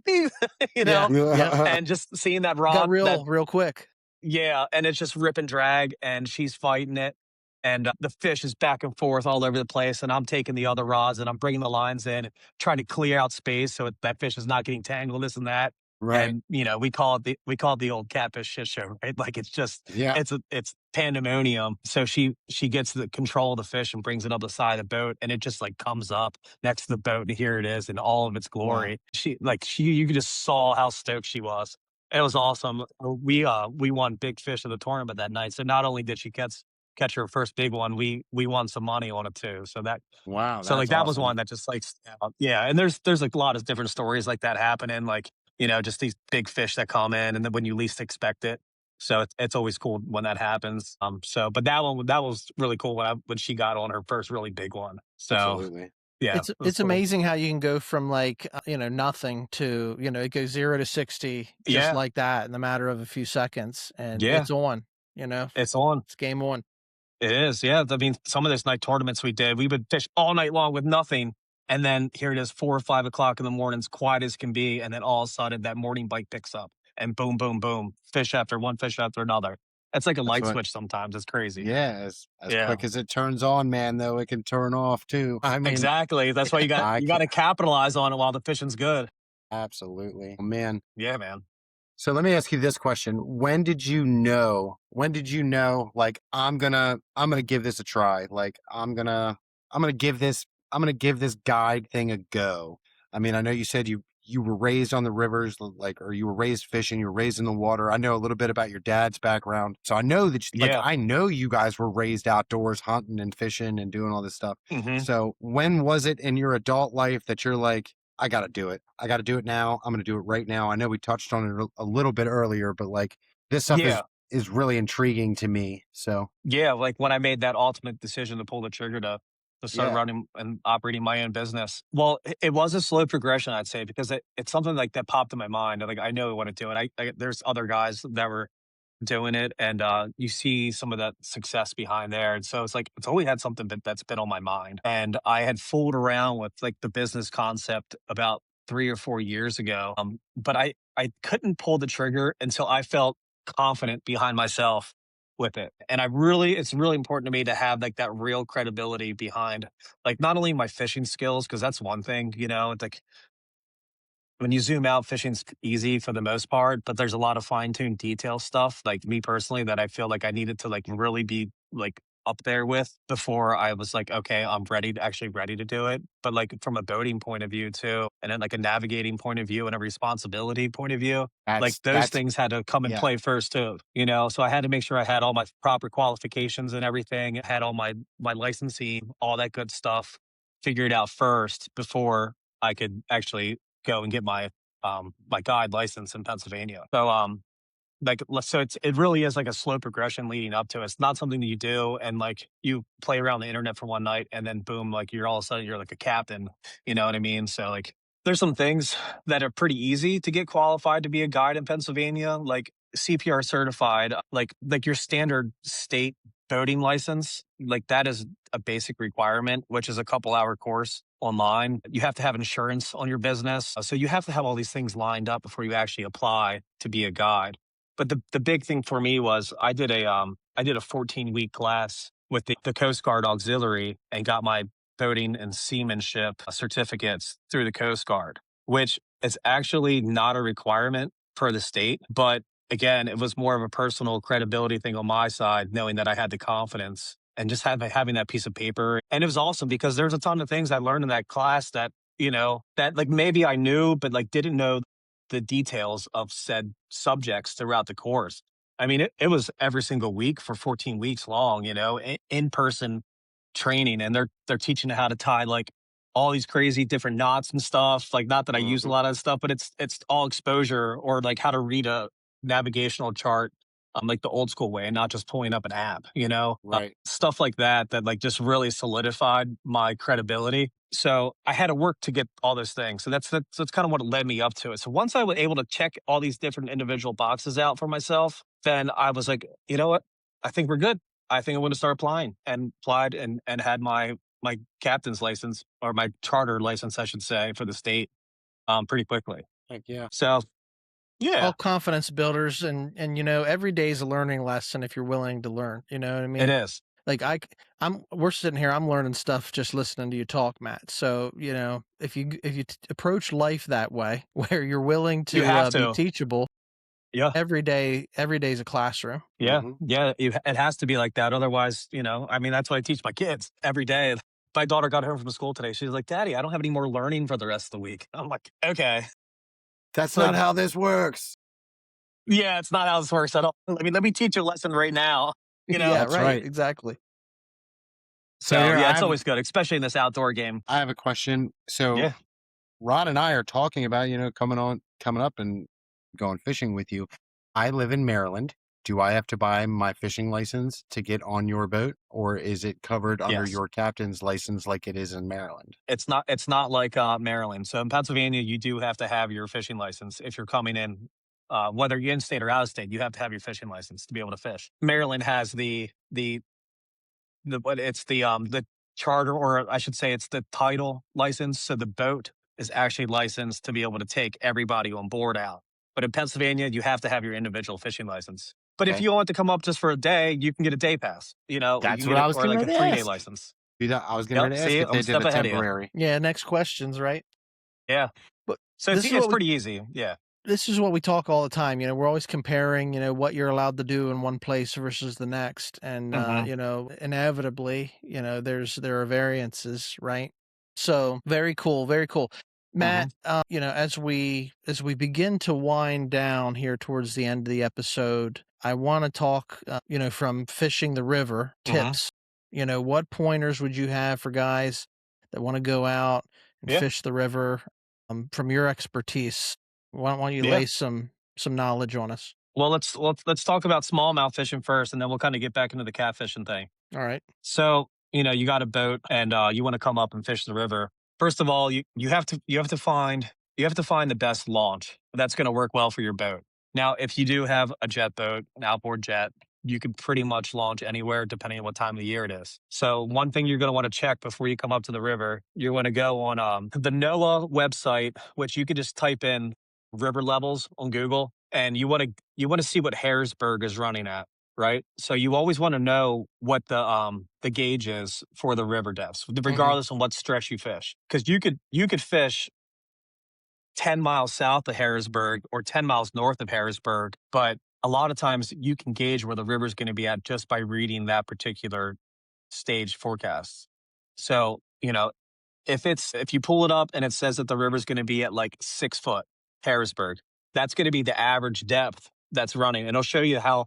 you Yeah. know, Yeah. and just seeing that Got rod, that real quick. yeah, and it's just rip and drag, and she's fighting it, and the fish is back and forth all over the place, and I'm taking the other rods and I'm bringing the lines in, and trying to clear out space so that fish is not getting tangled, this and that. Right. And we call it the old catfish shit show, right? Like it's just Yeah. it's pandemonium. So she gets the control of the fish and brings it up the side of the boat, and it just like comes up next to the boat, and here it is in all of its Wow. glory. She you just saw how stoked she was. It was awesome. We won big fish of the tournament that night. So not only did she catch her first big one, we won some money on it too. Wow. So like That's that was awesome. one that just like stood out. Yeah, and there's like a lot of different stories like that happening, like, just these big fish that come in and then when you least expect it. So it's always cool when that happens. But that was really cool when she got on her first really big one. So Absolutely. yeah, it was It's cool. amazing how you can go from like, nothing to, it goes 0 to 60 just Yeah, like that in the matter of a few seconds, and yeah, it's on, it's on. it's game on. It is, yeah. I mean, some of those night tournaments we did, we would fish all night long with nothing, and then here it is, 4 or 5 o'clock in the morning, as quiet as can be, and then all of a sudden that morning bite picks up, and boom, boom, boom, fish after another. It's like a That's light what, switch sometimes. It's crazy. yeah, as Yeah, quick as it turns on, man, though, it can turn off too. I mean, exactly. That's why you got I you got can to capitalize on it while the fishing's good. absolutely. Oh, man. Yeah, man. So let me ask you this question. Like I'm gonna give this a try. Like I'm gonna give this guide thing a go. I mean, I know you said you were raised on the rivers, like, or you were raised fishing, you were raised in the water. I know a little bit about your dad's background. So I know that, Yeah. I know you guys were raised outdoors hunting and fishing and doing all this stuff. Hmm. So when was it in your adult life that you're like, I got to do it. I got to do it now. I'm going to do it right now. I know we touched on it a little bit earlier, but like this stuff Yeah. is really intriguing to me. So Yeah, like when I made that ultimate decision to pull the trigger to start yeah, running and operating my own business. Well, it was a slow progression, I'd say, because it's something like that popped in my mind. Like I know I want to do it. There's other guys that were doing it, and you see some of that success behind there. And so it's like it's always had something that's been on my mind. And I had fooled around with like the business concept about 3 or 4 years ago. But I couldn't pull the trigger until I felt confident behind myself with it. And it's really important to me to have like that real credibility behind like not only my fishing skills, because that's one thing, it's like when you zoom out, fishing's easy for the most part, but there's a lot of fine-tuned detail stuff, like me personally, that I feel like I needed to like really be like up there with before I was like, okay, I'm ready to do it. But like from a boating point of view too, and then like a navigating point of view and a responsibility point of view, like those that's things had to come and yeah, play first too. So I had to make sure I had all my proper qualifications and everything, had all my licensing, all that good stuff figured out first before I could actually go and get my guide license in Pennsylvania. So it really is like a slow progression leading up to it. It's not something that you do and like you play around the internet for one night and then boom, like you're all of a sudden you're like a captain. You know what I mean? So like there's some things that are pretty easy to get qualified to be a guide in Pennsylvania, like CPR certified, like your standard state boating license, like that is a basic requirement, which is a couple-hour course online. You have to have insurance on your business. So you have to have all these things lined up before you actually apply to be a guide. But the big thing for me was I did a 14-week class with the Coast Guard Auxiliary and got my boating and seamanship certificates through the Coast Guard, which is actually not a requirement for the state. But again, it was more of a personal credibility thing on my side, knowing that I had the confidence and just having that piece of paper. And it was awesome because there's a ton of things I learned in that class that like maybe I knew, but like didn't know the details of said subjects throughout the course. I mean, it was every single week for 14 weeks long, in person training, and they're teaching how to tie like all these crazy different knots and stuff. Like, not that I use a mhm, lot of stuff, but it's all exposure or like how to read a navigational chart, like the old school way, and not just pulling up an app. right. Stuff like that like just really solidified my credibility. So I had to work to get all those things. So that's kind of what led me up to it. So once I was able to check all these different individual boxes out for myself, then I was like, you know what? I think we're good. I think I'm going to start applying, and applied and had my my captain's license, or my charter license, I should say, for the state, pretty quickly. Heck yeah. So All yeah, confidence builders, and every day is a learning lesson if you're willing to learn. You know what I it mean? is. Like we're sitting here, I'm learning stuff just listening to you talk, Matt. So if you approach life that way, where you're willing You to have be to. teachable, Yeah. every day is a classroom. Yeah, Hmm. yeah, it has to be like that. Otherwise, I mean, that's what I teach my kids every day. My daughter got home from school today. She's like, "Daddy, I don't have any more learning for the rest of the week." I'm like, "Okay, That's like, not how this works. yeah, it's not how this works at all. Let me teach you a lesson right now." You know. Yeah, That's right, right. exactly. So So here yeah, it's always good, especially in this outdoor game. I have a question. So Yeah. Ron and I are talking about, coming up and going fishing with you. I live in Maryland. Do I have to buy my fishing license to get on your boat, or is it covered under Yes. your captain's license like it is in Maryland? It's not like Maryland. So in Pennsylvania, you do have to have your fishing license if you're coming in. Whether you're in state or out of state, you have to have your fishing license to be able to fish. Maryland has the charter, or I should say it's the title license. So the boat is actually licensed to be able to take everybody on board out. But in Pennsylvania, you have to have your individual fishing license. But if Okay. you want to come up just for a day, you can get a day pass. You That's can what get I it, was or getting like a ready to 3-day ask. license. Dude, I was getting Yep. ready to ask See, if I'm a they did step a ahead of you. temporary. Yeah, next questions, right? Yeah. But So this is it's what we pretty easy. Yeah. this is what we talk all the time. We're always comparing, what you're allowed to do in one place versus the next, and Hmm. inevitably, there are variances, right? So very cool, very cool, Hmm. Matt. As we begin to wind down here towards the end of the episode, I want to talk, from fishing the river Hmm. tips. What pointers would you have for guys that want to go out and Yeah. fish the river, from your expertise? Why don't you Yeah. lay some knowledge on us? Well, let's talk about smallmouth fishing first, and then we'll kind of get back into the catfishing thing. All right. So, you got a boat and you want to come up and fish the river. First of all, you have to find the best launch that's going to work well for your boat. Now, if you do have a jet boat, an outboard jet, you can pretty much launch anywhere depending on what time of the year it is. So, one thing you're going to want to check before you come up to the river, you want to go on the NOAA website, which you could just type in river levels on Google, and you want to see what Harrisburg is running at, right? So you always want to know what the gauge is for the river depths, Hmm. regardless on what stretch you fish, because you could fish 10 miles south of Harrisburg or 10 miles north of Harrisburg, but a lot of times you can gauge where the river is going to be at just by reading that particular stage forecast. So if you pull it up and it says that the river's going to be at like 6 foot, Harrisburg, that's going to be the average depth that's running. And it'll show you how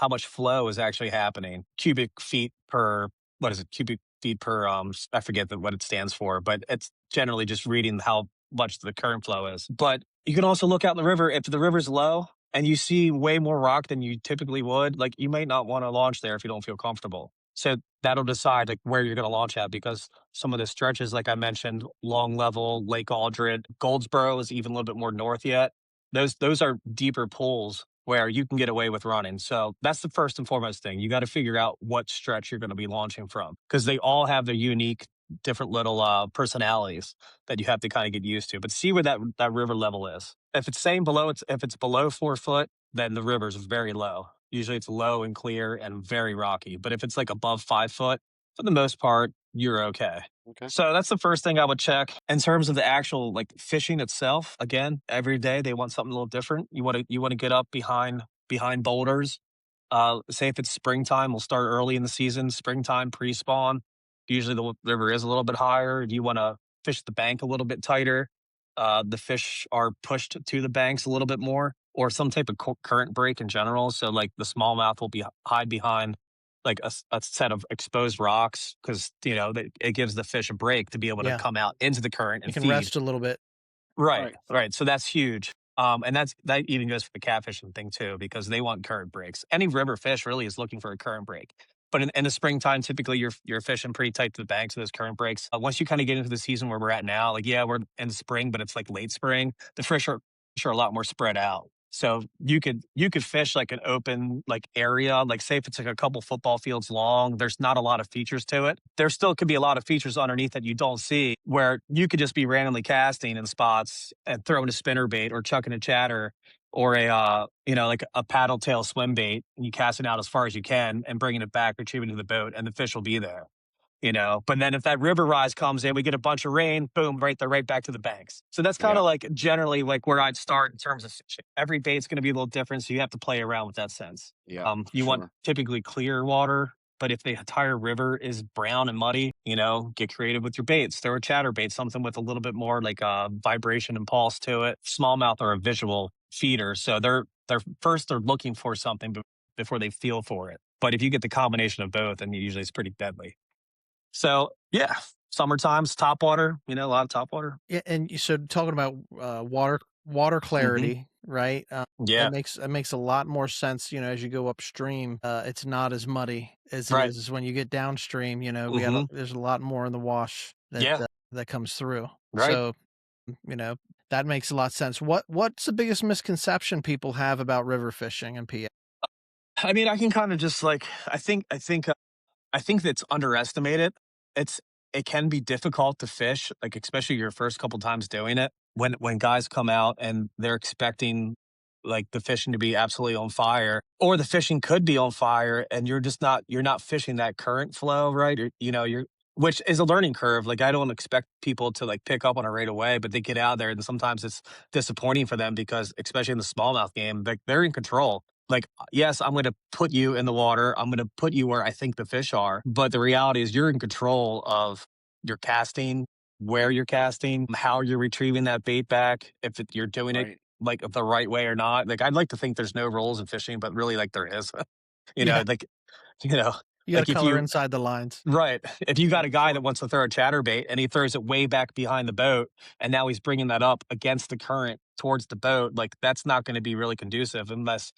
much flow is actually happening. Cubic feet per, what is it? Cubic feet per, I forget what it stands for, but it's generally just reading how much the current flow is. But you can also look out in the river. If the river's low and you see way more rock than you typically would, like you might not want to launch there if you don't feel comfortable. So that'll decide like where you're going to launch at, because some of the stretches, like I mentioned, Long Level, Lake Aldred, Goldsboro is even a little bit more north yet. Those are deeper pools where you can get away with running. So that's the first and foremost thing. You got to figure out what stretch you're going to be launching from, because they all have their unique, different little personalities that you have to kind of get used to. But see where that river level is. If it's saying if it's below 4 foot, then the river's very low. Usually it's low and clear and very rocky. But if it's like above 5 foot, for the most part, you're okay. Okay. So that's the first thing I would check. In terms of the actual like fishing itself, again, every day they want something a little different. You want to get up behind boulders. Say if it's springtime, we'll start early in the season. Springtime pre-spawn. Usually the river is a little bit higher. You want to fish the bank a little bit tighter. The fish are pushed to the banks a little bit more, or some type of current break in general. So like the smallmouth will hide behind like a set of exposed rocks, because it gives the fish a break to be able to Yeah, come out into the current you and can feed. rest a little bit. Right, Right. right. So that's huge. And that even goes for the catfishing thing too, because they want current breaks. Any river fish really is looking for a current break. But in the springtime, typically you're fishing pretty tight to the banks of those current breaks. Once you kind of get into the season where we're at now, like yeah, we're in spring, but it's like late spring. The fish are a lot more spread out. So you could fish like an open like area, like say if it's like a couple football fields long, there's not a lot of features to it. There still could be a lot of features underneath that you don't see where you could just be randomly casting in spots and throwing a spinner bait or chucking a chatter or like a paddle tail swim bait and you cast it out as far as you can and bringing it back, retrieving it to the boat, and the fish will be there. But then if that river rise comes in, we get a bunch of rain, boom, right there, right back to the banks. So that's kind Yeah. of like generally like where I'd start in terms of fishing. Every bait's going to be a little different, so you have to play around with that sense. Yeah. You want Sure. typically clear water, but if the entire river is brown and muddy, get creative with your baits. Throw a chatterbait, something with a little bit more like vibration and pulse to it. Smallmouth are a visual feeder, so they're looking for something before they feel for it. But if you get the combination of both, then usually it's pretty deadly. So yeah, summertime's top water, a lot of top water. Yeah, and so talking about water Hmm. clarity, right? Yeah, That makes a lot more sense. As you go upstream, it's not as muddy as it right. is when you get downstream. Hmm. There's a lot more in the wash Yeah, that comes through. right. So you know that makes a lot of sense. What's the biggest misconception people have about river fishing in PA? I mean, I can kind of just like I think that's underestimated. It's it can be difficult to fish, like especially your first couple times doing it. When guys come out and they're expecting like the fishing to be absolutely on fire, or the fishing could be on fire, and you're not fishing that current flow, right? You're which is a learning curve. Like I don't expect people to like pick up on it right away, but they get out there and sometimes it's disappointing for them because especially in the smallmouth game, like they're in control. Like, yes, I'm going to put you in the water. I'm going to put you where I think the fish are. But the reality is, you're in control of your casting, where you're casting, how you're retrieving that bait back, if you're doing it Right. like the right way or not. Like, I'd like to think there's no rules in fishing, but really, like, there is. you Yeah, know, like, you know, you got to like if color you, inside the lines. right, if you got Yeah. a guy Sure. that wants to throw a chatterbait and he throws it way back behind the boat, and now he's bringing that up against the current towards the boat, like, that's not going to be really conducive unless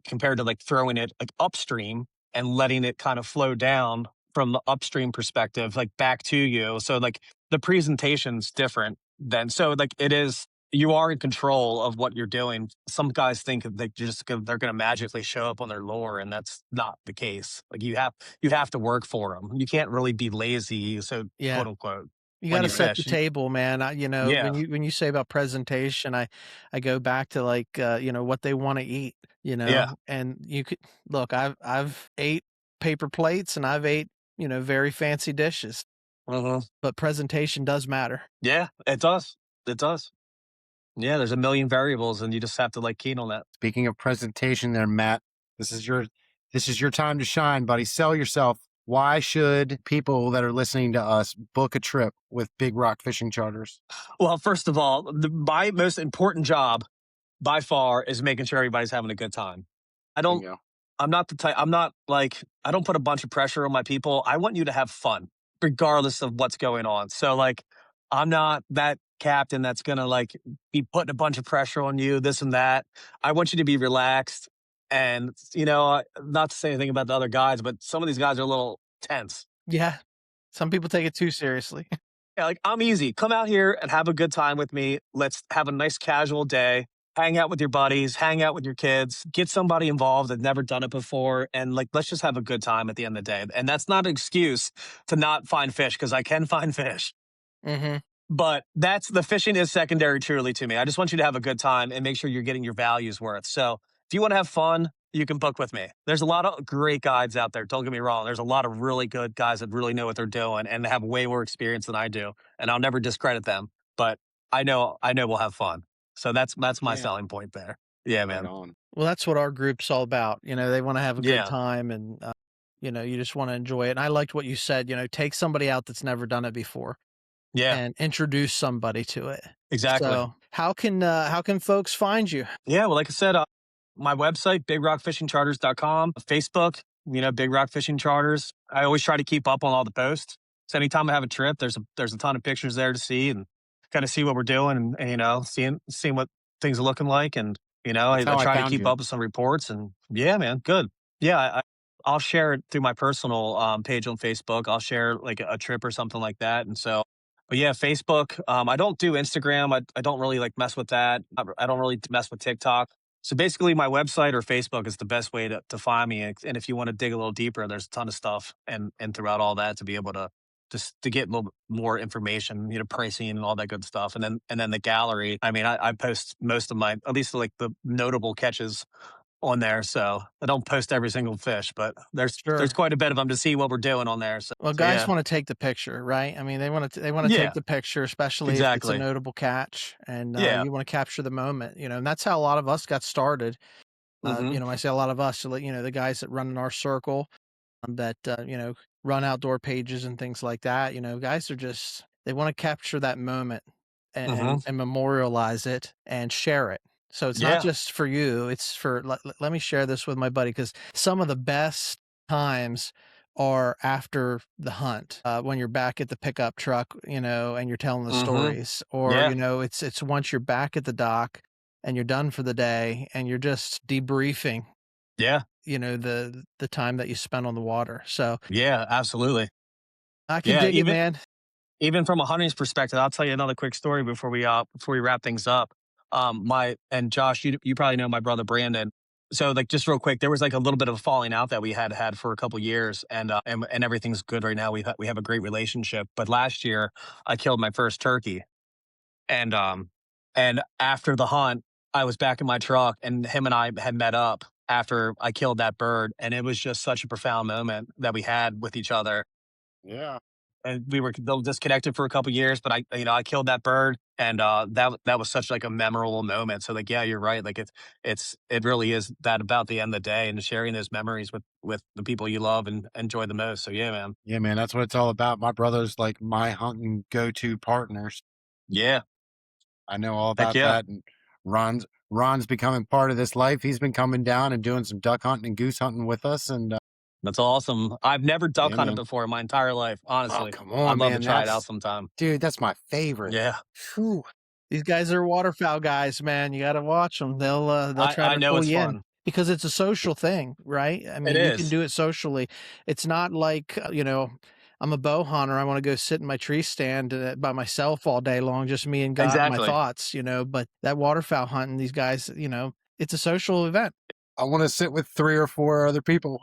compared to like throwing it like upstream and letting it kind of flow down from the upstream perspective like back to you, so like the presentation's different then, so like it is, you are in control of what you're doing. Some guys think that they're going to magically show up on their lure, and that's not the case. Like you have to work for them. You can't really be lazy, so Yeah. quote unquote, You when gotta you set the fish. table, man. Yeah, When you say about presentation, I go back to like, what they wanna eat, yeah. and you could look, I've ate paper plates and I've ate, very fancy dishes, Uh-huh. but presentation does matter. Yeah, it does. It does. Yeah, there's a million variables, and you just have to like keen on that. Speaking of presentation there, Matt, this is your this is your time to shine, buddy. Sell yourself. Why should people that are listening to us book a trip with Big Rock Fishing Charters? Well, first of all, my most important job by far is making sure everybody's having a good time. I don't Bingo. I'm not the type, I'm not like, I don't put a bunch of pressure on my people. I want you to have fun regardless of what's going on. So like, I'm not that captain that's going to like be putting a bunch of pressure on you, this and that. I want you to be relaxed. And, not to say anything about the other guys, but some of these guys are a little tense. Yeah. Some people take it too seriously. Yeah, like I'm easy. Come out here and have a good time with me. Let's have a nice casual day. Hang out with your buddies, hang out with your kids, get somebody involved that's never done it before. And like, let's just have a good time at the end of the day. And that's not an excuse to not find fish because I can find fish. Mhm. But that's the fishing is secondary truly to me. I just want you to have a good time and make sure you're getting your values worth. So if you want to have fun, you can book with me. There's a lot of great guides out there. Don't get me wrong. There's a lot of really good guys that really know what they're doing and have way more experience than I do. And I'll never discredit them. But I know we'll have fun. So that's my Yeah. selling point there. Yeah, Right man. on. Well, that's what our group's all about. They wanna have a good Yeah. time and, you just wanna enjoy it, and I liked what you said, take somebody out that's never done it before Yeah. and introduce somebody to it. Exactly. So, how can folks find you? Yeah, well, like I said, my website, bigrockfishingcharters.com, Facebook, Big Rock Fishing Charters. I always try to keep up on all the posts. So anytime I have a trip, there's a ton of pictures there to see and kind of see what we're doing and seeing what things are looking like. And, That's I how I try to found keep you. up with some reports and yeah, man, good. Yeah, I'll share it through my personal page on Facebook. I'll share like a trip or something like that. And so, but yeah, Facebook. I don't do Instagram. I don't really like mess with that. I don't really mess with TikTok. So basically, my website or Facebook is the best way to find me. And if you want to dig a little deeper, there's a ton of stuff and throughout all that to be able to just to get a little bit more information, pricing and all that good stuff. And then the gallery. I mean, I post most of my at least like the notable catches on there. So I don't post every single fish, but there's Sure. quite a bit of them to see what we're doing on there. So, Well, so guys yeah, want to take the picture, right? I mean, they want to take yeah, the picture, especially if it's a exactly, notable catch, and yeah, you want to capture the moment, and that's how a lot of us got started. hmm When I say a lot of us, so, the guys that run in our circle, that run outdoor pages and things like that. Guys are just they want to capture that moment and, hmm and memorialize it and share it. So it's not yeah, just for you; it's for let me share this with my buddy because some of the best times are after the hunt when you're back at the pickup truck, and you're telling the hmm stories, or yeah, it's once you're back at the dock and you're done for the day and you're just debriefing yeah, the time that you spent on the water. So yeah, absolutely, I can yeah. dig it, Even man. even from a hunting's perspective, I'll tell you another quick story before we wrap things up. My and Josh, you probably know my brother Brandon. So like just real quick, there was like a little bit of a falling out that we had for a couple years, and everything's good right now. We have a great relationship. But last year, I killed my first turkey, and after the hunt, I was back in my truck, and him and I had met up after I killed that bird, and it was just such a profound moment that we had with each other, Yeah. and we were disconnected for a couple years, but I killed that bird, and that was such like a memorable moment. So like, yeah, you're right. Like it really is that about the end of the day and sharing those memories with the people you love and enjoy the most. So yeah, man. Yeah, man, that's what it's all about. My brother's like my hunting go-to partners. Yeah. I know all Heck about yeah. that. And Ron's becoming part of this life. He's been coming down and doing some duck hunting and goose hunting with us. And That's awesome. I've never duck yeah, hunted man. before in my entire life. Oh, Honestly, come I'd on, love to man. try it out sometime. Dude, that's my favorite. Yeah, Whew. These guys are waterfowl guys, man. You got to watch them. They'll I try I to know pull it's you in fun. because it's a social thing, right? I It mean, you can is do it socially. It's not like, I'm a bow hunter. I want to go sit in my tree stand by myself all day long, just me and God and my exactly. thoughts, but that waterfowl hunting, these guys, it's a social event. I want to sit with 3 or 4 other people.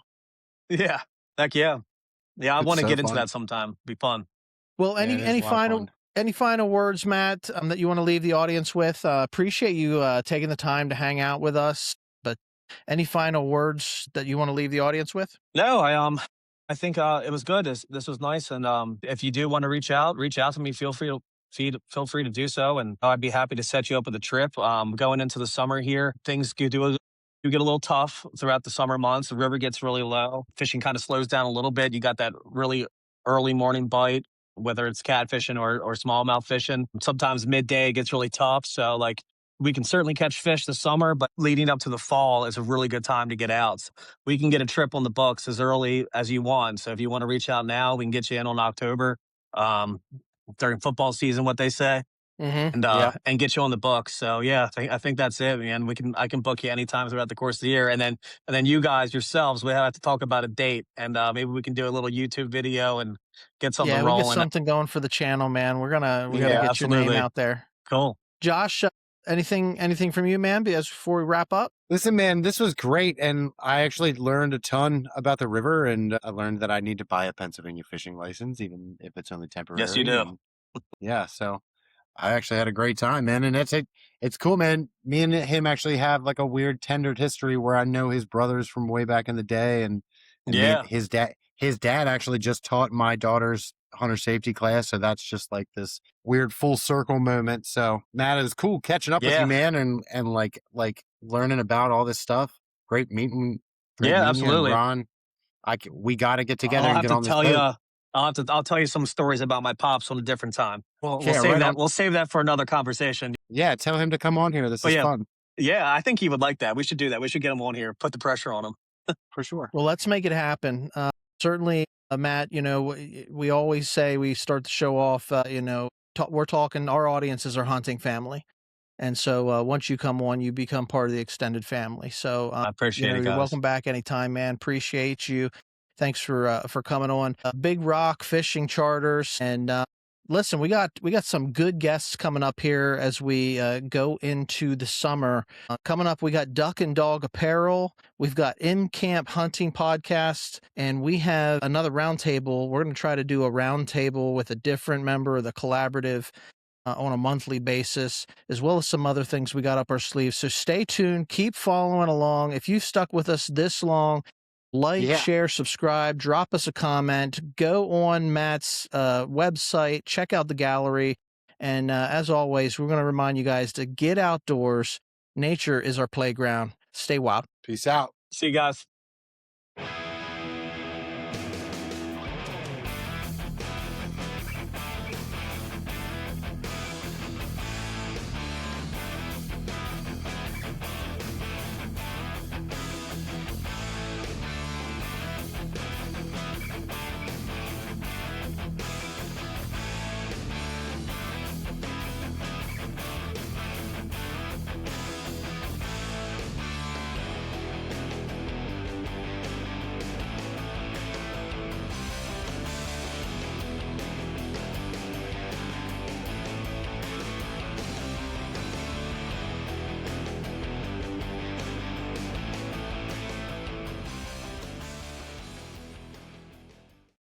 Yeah, heck yeah, yeah. I It's want to so get into fun. that sometime. Be fun. Well, Yeah, it is any a lot of final fun. words, Matt, that you want to leave the audience with? Appreciate you taking the time to hang out with us. But any final words that you want to leave the audience with? No, I think it was good. This was nice, and if you do want to reach out to me. Feel free to do so, and I'd be happy to set you up with a trip. Going into the summer here, things do get a little tough throughout the summer months. The river gets really low. Fishing kind of slows down a little bit. You got that really early morning bite, whether it's catfishing or smallmouth fishing. Sometimes midday it gets really tough. So like we can certainly catch fish this summer, but leading up to the fall is a really good time to get out. We can get a trip on the books as early as you want. So if you want to reach out now, we can get you in on October, um, during football season, what they say, Mm-hmm. Yeah. and get you on the books. So yeah, I think that's it, man. I can book you anytime throughout the course of the year, and then you guys yourselves, we have to talk about a date, and maybe we can do a little YouTube video and get something Yeah, we get rolling. something going for the channel, man. We gotta Yeah, get your name absolutely. out there. Cool. Josh, anything from you, man? Because before we wrap up. Listen, man, this was great. And I actually learned a ton about the river. And I learned that I need to buy a Pennsylvania fishing license, even if it's only Yes, you temporary. do. And yeah, so I actually had a great time, man. And that's it. It's cool, man. Me and him actually have like a weird tendered history where I know his brothers from way back in the day, and me and Yeah, his dad actually just taught my daughter's hunter safety class. So that's just like this weird full circle moment. So Matt, it was cool catching up with you, yeah, man, and like learning about all this stuff. Great meeting, great yeah, meeting you. And absolutely. Ron, we got to get together I'll and have get to on this tell you. boat. I'll tell you some stories about my pops on a different time. We'll Yeah, save right that. on. We'll save that for another conversation. Yeah, tell him to come on here. This But is yeah, fun yeah, I think he would like that. We should do that. We should get him on here. Put the pressure on him. for sure. Well, let's make it happen. Certainly, Matt, we always say we start the show off, we're talking, our audience is our hunting family. And so once you come on, you become part of the extended family. So, I appreciate it, you're guys. welcome back anytime, man. Appreciate you. Thanks for coming on. Big Rock Fishing Charters. And listen, we got some good guests coming up here as we go into the summer. Coming up, we got Duck and Dog Apparel. We've got M Camp Hunting Podcast, and we have another roundtable. We're going to try to do a roundtable with a different member of the collaborative on a monthly basis, as well as some other things we got up our sleeves. So stay tuned. Keep following along. If you've stuck with us this long, like, share, subscribe, drop us a comment, go on Matt's website, check out the gallery. And as always, we're going to remind you guys to get outdoors. Nature is our playground. Stay wild. Peace out. See you guys.